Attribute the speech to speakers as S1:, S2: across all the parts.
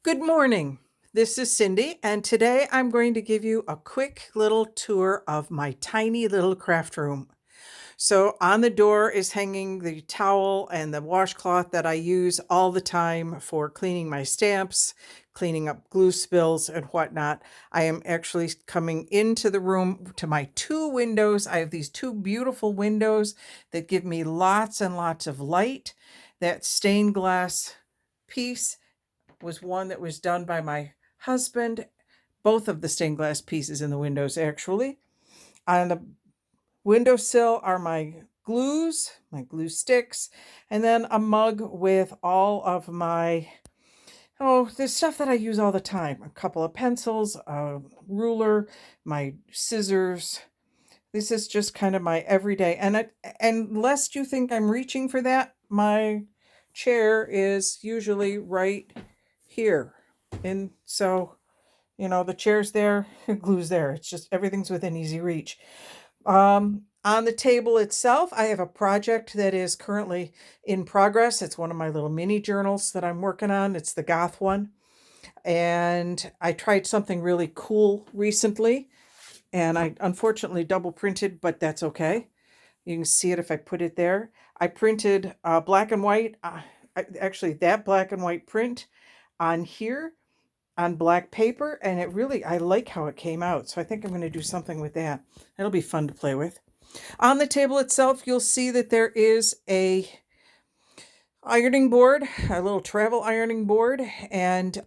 S1: Good morning. This is Cindy, and today I'm going to give you a quick little tour of my tiny little craft room. So, on the door is hanging the towel and the washcloth that I use all the time for cleaning my stamps, cleaning up glue spills, and whatnot. I am actually coming into the room to my two windows. I have these two beautiful windows that give me lots and lots of light. That stained glass piece was one that was done by my husband. Both of the stained glass pieces in the windows, actually. On the windowsill are my glue sticks, and then a mug with all of my, the stuff that I use all the time. A couple of pencils, a ruler, my scissors. This is just kind of my everyday. And lest you think I'm reaching for that, my chair is usually right here. And so, the chair's there, glue's there. It's just everything's within easy reach. On the table itself, I have a project that is currently in progress. It's one of my little mini journals that I'm working on. It's the Goth one. And I tried something really cool recently, and I unfortunately double printed, but that's okay. You can see it if I put it there. I printed black and white, actually, that black and white print on here on black paper, and I like how it came out. So I think I'm going to do something with that. It'll be fun to play with. On the table itself, you'll see that there is a ironing board, a little travel ironing board, and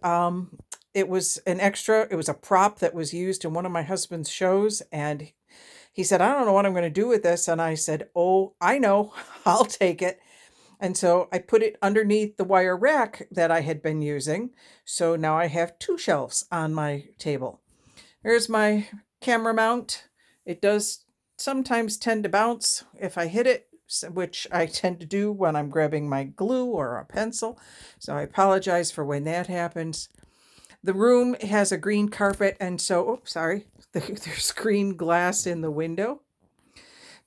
S1: it was an extra. It was a prop that was used in one of my husband's shows, and he said, "I don't know what I'm going to do with this," and I said, "Oh, I know, I'll take it." And so I put it underneath the wire rack that I had been using. So now I have two shelves on my table. There's my camera mount. It does sometimes tend to bounce if I hit it, which I tend to do when I'm grabbing my glue or a pencil. So I apologize for when that happens. The room has a green carpet, and so, oops, sorry, there's green glass in the window.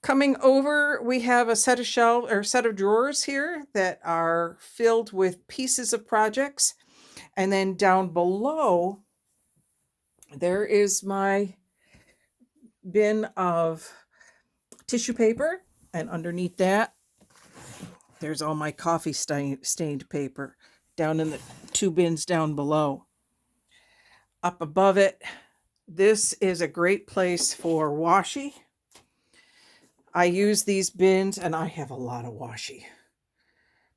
S1: Coming over, we have a set of drawers here that are filled with pieces of projects. And then down below, there is my bin of tissue paper. And underneath that, there's all my coffee stained paper down in the two bins down below. Up above it, this is a great place for washi. I use these bins, and I have a lot of washi,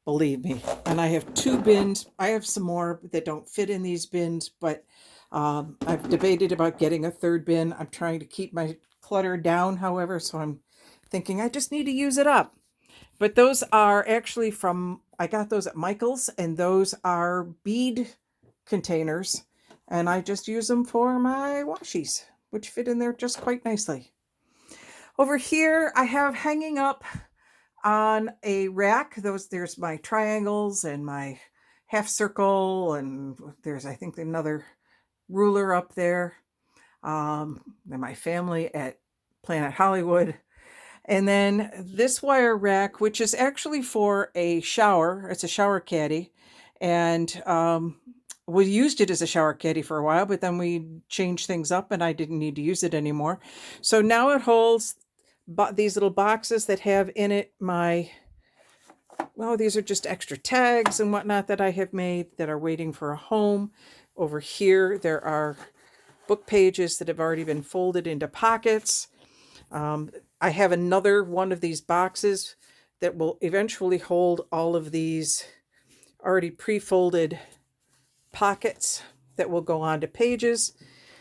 S1: believe me. And I have two bins. I have some more that don't fit in these bins, but I've debated about getting a third bin. I'm trying to keep my clutter down, however, so I'm thinking I just need to use it up. But those are actually I got those at Michael's, and those are bead containers, and I just use them for my washies, which fit in there just quite nicely. Over here, I have hanging up on a rack, there's my triangles and my half circle, and there's, I think, another ruler up there. And my family at Planet Hollywood. And then this wire rack, which is actually for a shower. It's a shower caddy. And we used it as a shower caddy for a while, but then we changed things up and I didn't need to use it anymore. So now it holds these little boxes that have in it these are just extra tags and whatnot that I have made that are waiting for a home. Over here, there are book pages that have already been folded into pockets. I have another one of these boxes that will eventually hold all of these already pre-folded pockets that will go onto pages.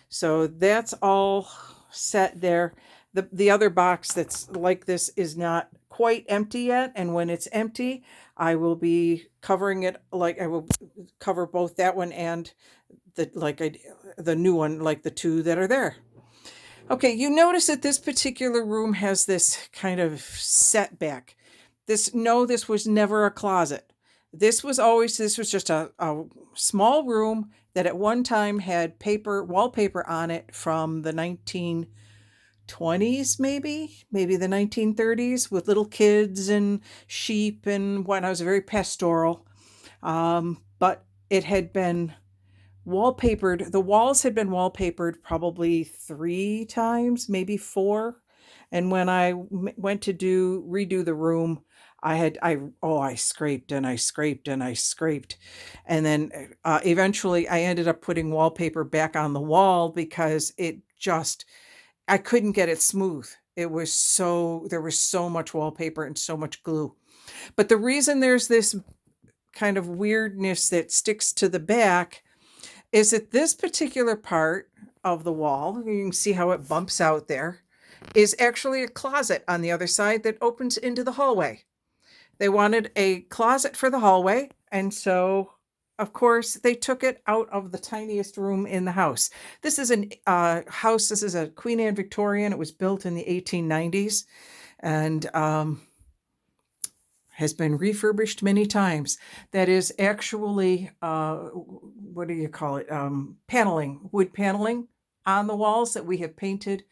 S1: So that's all set there. The other box that's like this is not quite empty yet, and when it's empty, I will be covering it. Like, I will cover both that one and the new one, like the two that are there. Okay, you notice that this particular room has this kind of setback. This was never a closet. This was just a small room that at one time had wallpaper on it from the 1920s, maybe the 1930s, with little kids and sheep and whatnot. It was very pastoral. But it had been wallpapered. The walls had been wallpapered probably 3 times, maybe 4. And when I went to redo the room, I scraped and I scraped and I scraped. And then eventually I ended up putting wallpaper back on the wall because I couldn't get it smooth. There was so much wallpaper and so much glue. But the reason there's this kind of weirdness that sticks to the back is that this particular part of the wall, you can see how it bumps out there, is actually a closet on the other side that opens into the hallway. They wanted a closet for the hallway, and so of course they took it out of the tiniest room in the house. This is this is a Queen Anne Victorian. It was built in the 1890s and has been refurbished many times. That is actually, what do you call it? Paneling, wood paneling on the walls that we have painted.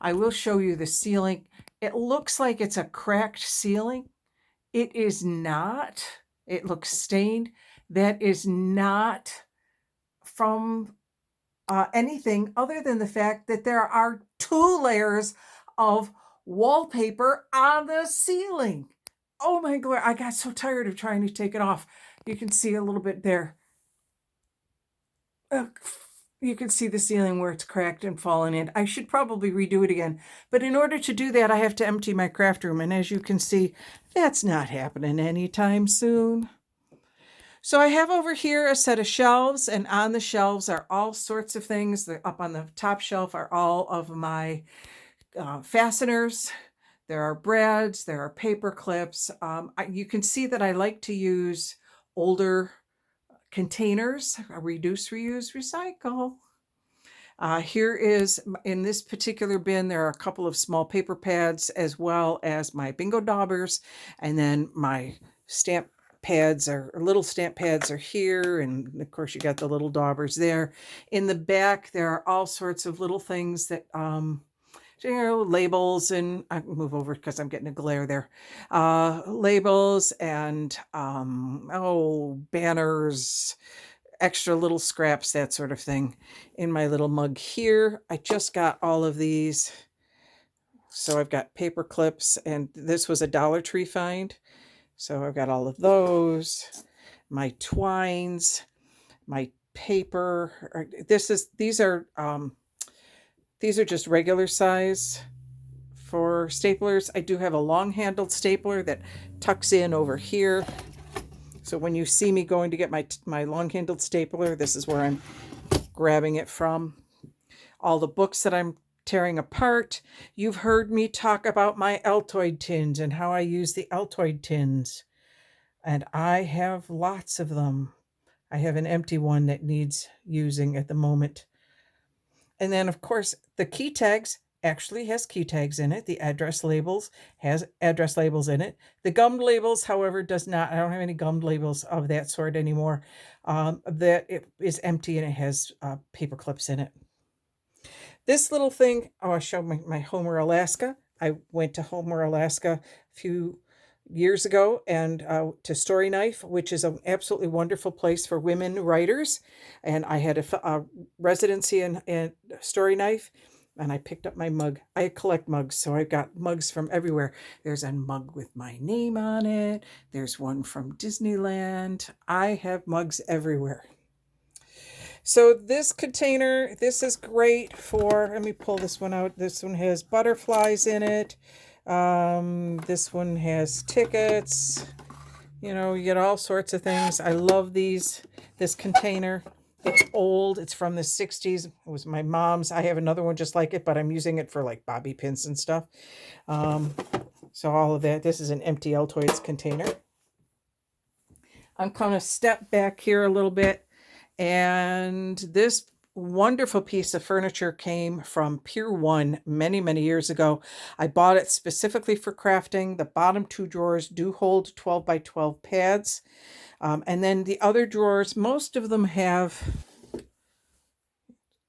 S1: I will show you the ceiling. It looks like it's a cracked ceiling. It is not. It looks stained. That is not from anything other than the fact that there are 2 layers of wallpaper on the ceiling. Oh my God, I got so tired of trying to take it off. You can see a little bit there. You can see the ceiling where it's cracked and fallen in. I should probably redo it again. But in order to do that, I have to empty my craft room. And as you can see, that's not happening anytime soon. So I have over here a set of shelves, and on the shelves are all sorts of things. Up on the top shelf are all of my fasteners. There are brads, there are paper clips. You can see that I like to use older containers, reduce, reuse, recycle. Here is, in this particular bin, there are a couple of small paper pads as well as my bingo daubers, and then my stamp pads little stamp pads are here, and of course you got the little daubers there. In the back there are all sorts of little things that labels, and I can move over because I'm getting a glare there. Labels and banners, extra little scraps, that sort of thing. In my little mug here, I just got all of these. So I've got paper clips, and this was a Dollar Tree find. So I've got all of those, my twines, my paper. These are just regular size for staplers. I do have a long-handled stapler that tucks in over here. So when you see me going to get my long-handled stapler, this is where I'm grabbing it from. All the books that I'm tearing apart. You've heard me talk about my Altoid tins and how I use the Altoid tins. And I have lots of them. I have an empty one that needs using at the moment. And then, of course, the key tags actually has key tags in it. The address labels has address labels in it. The gummed labels, however, does not. I don't have any gummed labels of that sort anymore. That it is empty and it has paper clips in it. This little thing, I showed my Homer, Alaska. I went to Homer, Alaska a few years ago and to Story Knife, which is an absolutely wonderful place for women writers. And I had a residency in Story Knife, and I picked up my mug. I collect mugs, so I've got mugs from everywhere. There's a mug with my name on it. There's one from Disneyland. I have mugs everywhere. So this container, this is great for, let me pull this one out. This one has butterflies in it. This one has tickets. You get all sorts of things. I love this container. It's old. It's from the 60s. It was my mom's. I have another one just like it, but I'm using it for like bobby pins and stuff. So all of that. This is an empty Altoids container. I'm going to step back here a little bit. And this wonderful piece of furniture came from Pier 1 many, many years ago. I bought it specifically for crafting. The bottom 2 drawers do hold 12 by 12 pads. And then the other drawers, most of them have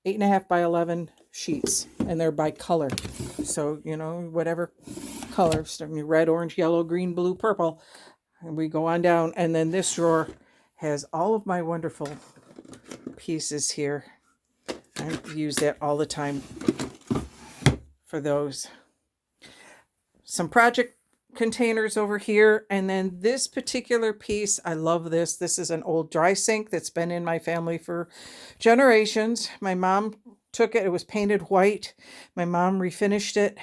S1: 8.5 by 11 sheets, and they're by color. So, whatever color, red, orange, yellow, green, blue, purple. And we go on down. And then this drawer has all of my wonderful pieces here. I use that all the time for those. Some project containers over here, and then this particular piece, I love this. This is an old dry sink that's been in my family for generations. My mom took it. It was painted white. My mom refinished it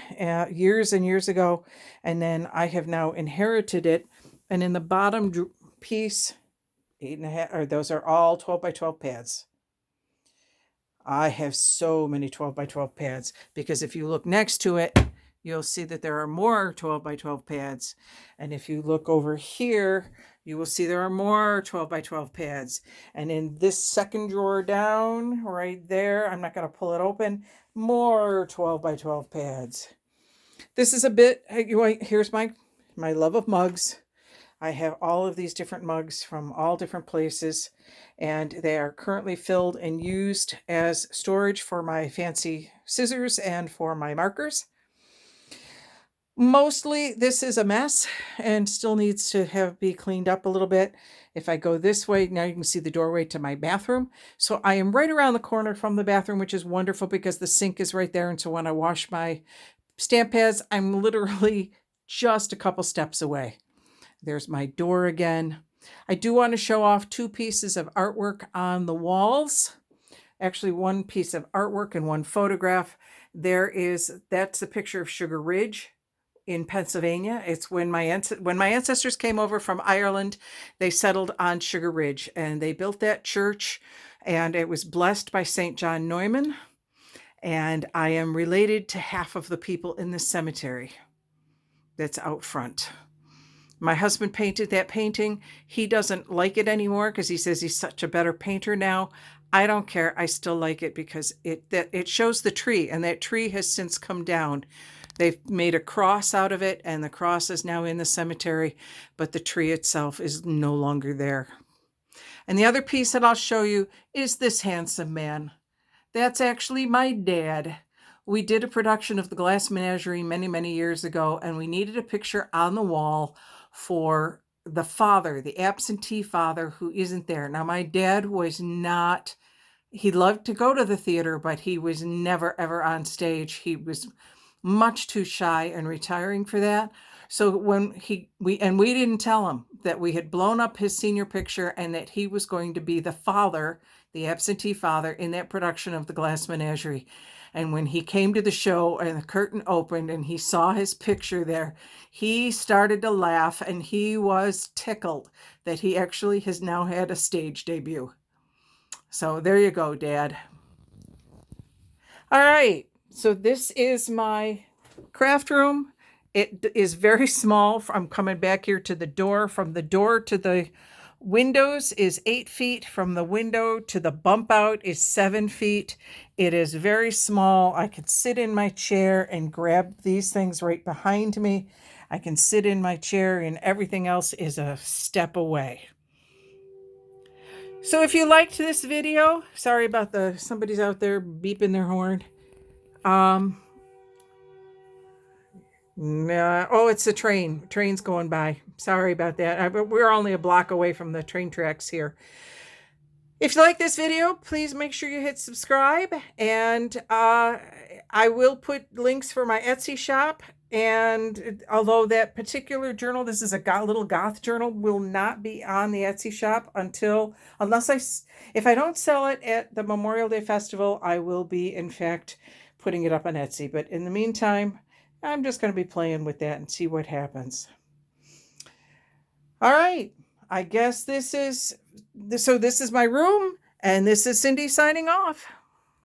S1: years and years ago, and then I have now inherited it. And in the bottom piece, 8.5, or those are all 12 by 12 pads. I have so many 12 by 12 pads because if you look next to it, you'll see that there are more 12 by 12 pads. And if you look over here, you will see there are more 12 by 12 pads. And in this second drawer down right there, I'm not going to pull it open, more 12 by 12 pads. This is a bit, here's my love of mugs. I have all of these different mugs from all different places, and they are currently filled and used as storage for my fancy scissors and for my markers. Mostly this is a mess and still needs to be cleaned up a little bit. If I go this way, now you can see the doorway to my bathroom. So I am right around the corner from the bathroom, which is wonderful because the sink is right there. And so when I wash my stamp pads, I'm literally just a couple steps away. There's my door again. I do want to show off 2 pieces of artwork on the walls. Actually, 1 piece of artwork and 1 photograph. That's a picture of Sugar Ridge in Pennsylvania. It's when my ancestors came over from Ireland, they settled on Sugar Ridge and they built that church, and it was blessed by St. John Neumann. And I am related to half of the people in the cemetery that's out front. My husband painted that painting. He doesn't like it anymore because he says he's such a better painter now. I don't care. I still like it because it shows the tree, and that tree has since come down. They've made a cross out of it, and the cross is now in the cemetery, but the tree itself is no longer there. And the other piece that I'll show you is this handsome man. That's actually my dad. We did a production of The Glass Menagerie many, many years ago, and we needed a picture on the wall for the father, the absentee father who isn't there. Now, my dad was not, he loved to go to the theater, but he was never, ever on stage. He was much too shy and retiring for that. So when we didn't tell him that we had blown up his senior picture and that he was going to be the father, the absentee father, in that production of The Glass Menagerie. And when he came to the show and the curtain opened and he saw his picture there, he started to laugh, and he was tickled that he actually has now had a stage debut. So there you go, Dad. All right. So this is my craft room. It is very small. I'm coming back here to the door. From the door to the windows is 8 feet. From the window to the bump out is 7 feet. It is very small. I could sit in my chair and grab these things right behind me. I can sit in my chair and everything else is a step away. So if you liked this video, sorry about somebody's out there beeping their horn. Oh, it's a train. Train's going by. Sorry about that. We're only a block away from the train tracks here. If you like this video, please make sure you hit subscribe. And I will put links for my Etsy shop. And although that particular journal, this is a little goth journal, will not be on the Etsy shop if I don't sell it at the Memorial Day Festival, I will be, in fact, putting it up on Etsy. But in the meantime, I'm just going to be playing with that and see what happens. All right. I guess this is my room, and this is Cindy signing off.